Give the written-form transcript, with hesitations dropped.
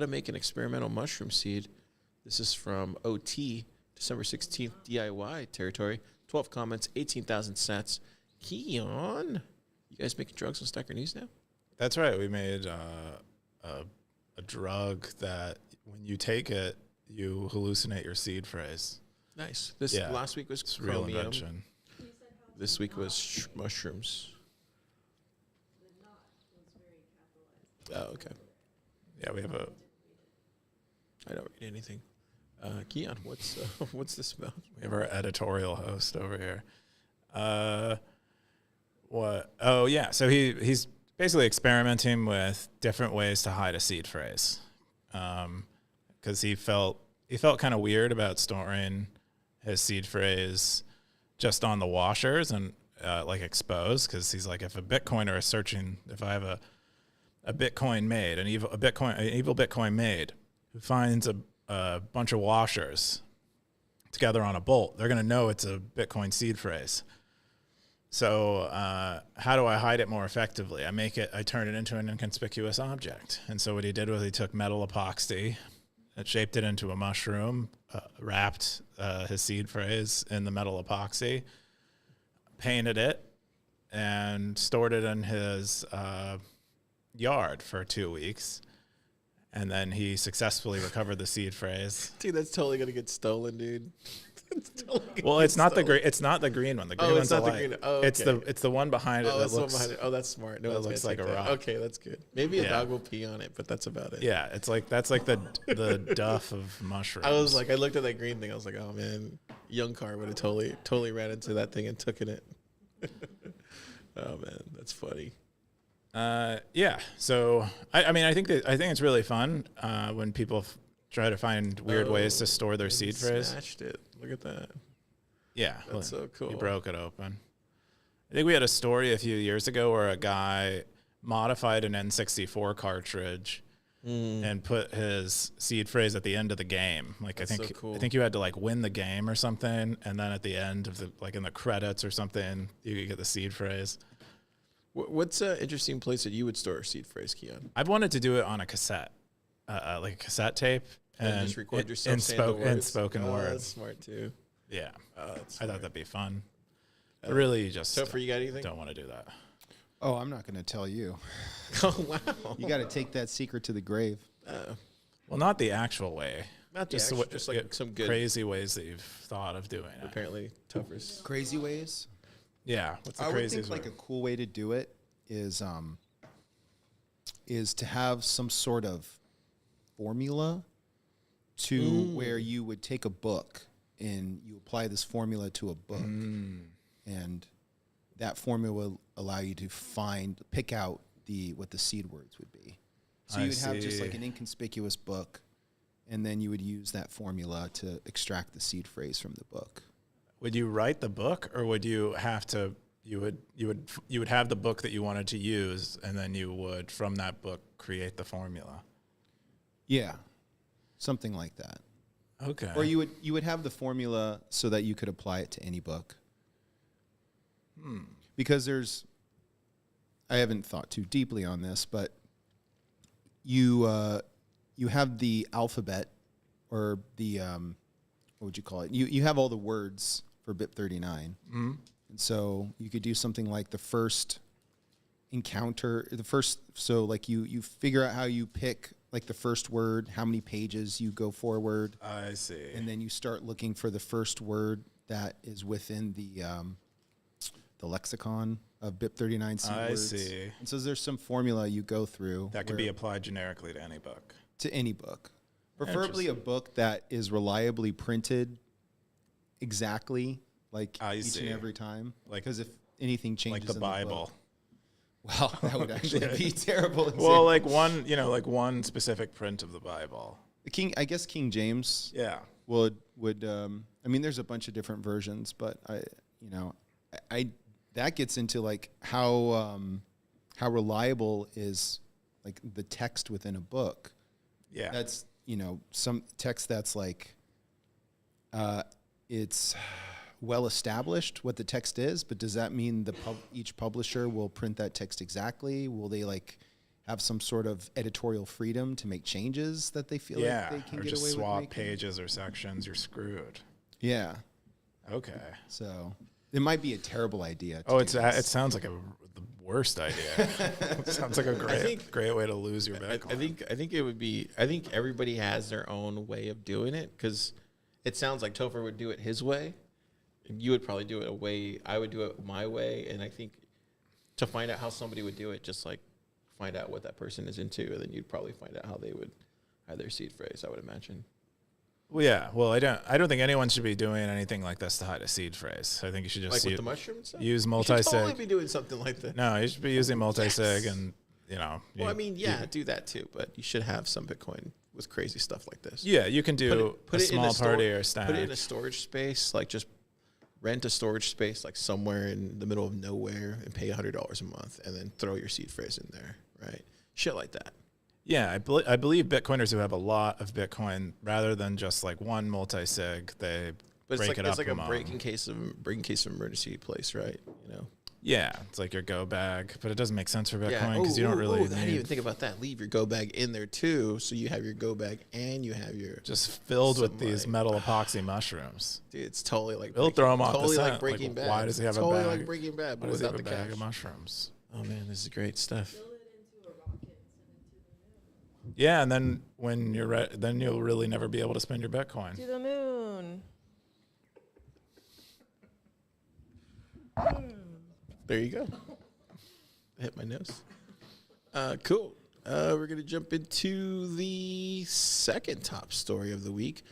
How to make an experimental mushroom seed. This is from OT, December 16th, DIY territory. 12 comments, 18,000 sats. Keyan, you guys making drugs on Stacker.News now? That's right. We made a drug that when you take it, you hallucinate your seed phrase. Nice. Last week was it's real invention. This week was mushrooms. Oh, okay. Yeah, we have I don't read anything. Keyan, what's this about? we have our editorial host over here. What? Oh, yeah. So he's basically experimenting with different ways to hide a seed phrase, because he felt kind of weird about storing his seed phrase just on the washers and like exposed, because he's like, if a Bitcoiner is searching, if I have a Bitcoin made, an evil Bitcoin made, who finds a bunch of washers together on a bolt, they're going to know it's a Bitcoin seed phrase. So how do I hide it more effectively? I turn it into an inconspicuous object. And so what he did was he took metal epoxy and shaped it into a mushroom, wrapped his seed phrase in the metal epoxy, painted it, and stored it in his yard for 2 weeks. And then he successfully recovered the seed phrase. Dude, that's totally gonna get stolen, dude. Well, it's not the green. It's not the green one. The green one's not the the green. Oh, okay. It's the one behind it that looks. Oh, that's smart. No, that looks like a rock. Okay, that's good. Maybe a dog will pee on it, but that's about it. Yeah, that's like the duff of mushrooms. I looked at that green thing. I was like, oh man, young car would have totally ran into that thing and took it. Oh man, that's funny. Yeah. So I think it's really fun when people try to find weird ways to store their seed phrase. Smashed it. Look at that. Yeah, that's so cool. He broke it open. I think we had a story a few years ago where a guy modified an N64 cartridge and put his seed phrase at the end of the game. Like, that's I think you had to like win the game or something, and then at the end of the, like in the credits or something, you could get the seed phrase. What's an interesting place that you would store a seed phrase, Keyan? I've wanted to do it on a cassette, like a cassette tape, and just record yourself in spoken words. That's smart too. Yeah, I thought that'd be fun. But really, just so for you got anything? Don't want to do that. Oh, I'm not going to tell you. Oh wow! You got to take that secret to the grave. Well, not the actual way. Not just like some good crazy ways that you've thought of doing it. Apparently, toughers. Crazy ways. Yeah, what's the I craziest would think like a cool way to do it is to have some sort of formula to where you would take a book and you apply this formula to a book, and that formula will allow you to pick out what the seed words would be. So you'd have just like an inconspicuous book, and then you would use that formula to extract the seed phrase from the book. Would you write the book, or would you have to? You would have the book that you wanted to use, and then you would from that book create the formula. Yeah, something like that. Okay. Or you would have the formula so that you could apply it to any book. Because I haven't thought too deeply on this, but you have the alphabet, or the what would you call it? You have all the words for BIP39. And so you could do something like the first encounter, so like you figure out how you pick like the first word, how many pages you go forward. I see. And then you start looking for the first word that is within the lexicon of BIP39 seed words. I see. And so there's some formula you go through. That could be applied generically to any book. To any book. Preferably a book that is reliably printed exactly, like each and every time. Because if anything changes like the Bible. Well, that would actually be a terrible example. Well, like one specific print of the Bible. I guess King James. Yeah. Would I mean, there's a bunch of different versions, but that gets into like how reliable is like the text within a book. Yeah. That's some text that's like it's well established what the text is, but does that mean each publisher will print that text exactly? Will they like have some sort of editorial freedom to make changes that they feel like they can or get just away swap with making. pages or sections, you're screwed. Yeah. Okay. So it might be a terrible idea. Oh, it sounds like the worst idea. It sounds like a great way to lose your Bitcoin. I think it would be. I think everybody has their own way of doing it because it sounds like Topher would do it his way, and you would probably do it a way. I would do it my way, and I think to find out how somebody would do it, just like find out what that person is into, and then you'd probably find out how they would hide their seed phrase. I would imagine. Well, yeah. Well, I don't think anyone should be doing anything like this to hide a seed phrase. I think you should just Like with the mushroom and stuff? use You multi-sig. should totally be doing something like that. No, you should be using multi-sig, Yes. and Well, I mean, yeah, do that too, but you should have some Bitcoin with crazy stuff like this. yeah, you can do Put a it in small a party or stack. Put it in a storage space, like just rent a storage space, like somewhere in the middle of nowhere, and pay $100 a month, and then throw your seed phrase in there, right? Shit like that. Yeah, I believe Bitcoiners who have a lot of Bitcoin, rather than just like one multi-sig, they But break it up it's like a among. break in case of emergency place, right? You know. Yeah, it's like your go bag, but it doesn't make sense for Bitcoin Yeah. because you don't really I didn't need even think about that. Leave your go bag in there too, so you have your go bag and you have your. just filled with some, these like- metal epoxy mushrooms. Dude, it's totally like They'll throw 'em off the Totally like scent. Breaking Like, Bad. why does he have a totally bag? like Breaking Bad, Why but does he have without a the bag cash. of mushrooms? Oh man, this is great stuff. Yeah, and then when you're then you'll really never be able to spend your Bitcoin. To the moon. There you go. I hit my nose. Cool. We're going to jump into the second top story of the week.